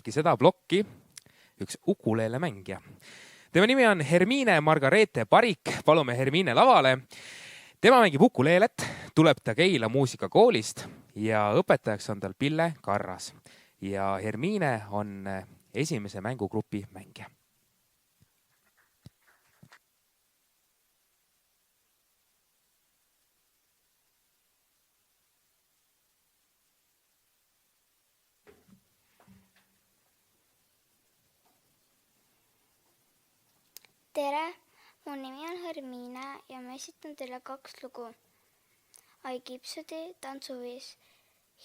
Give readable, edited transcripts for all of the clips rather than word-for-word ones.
esindabki seda plokki üks ukuleele mängija. Tema nimi on Hermine Margareete Parik. Palume Hermine lavale. Tema mängib ukuleelet, tuleb ta Keila muusikakoolist ja õpetajaks on tal Pille Karras. Ja Hermine on esimese mängugrupi mängija. Tere, mu nimi on Hermine ja ma esitan teile 2 lugu. Ai Gipsudi tantsuviis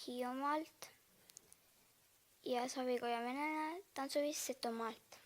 Hiiumaalt ja Savikoja Venene tantsuviis Setomaalt.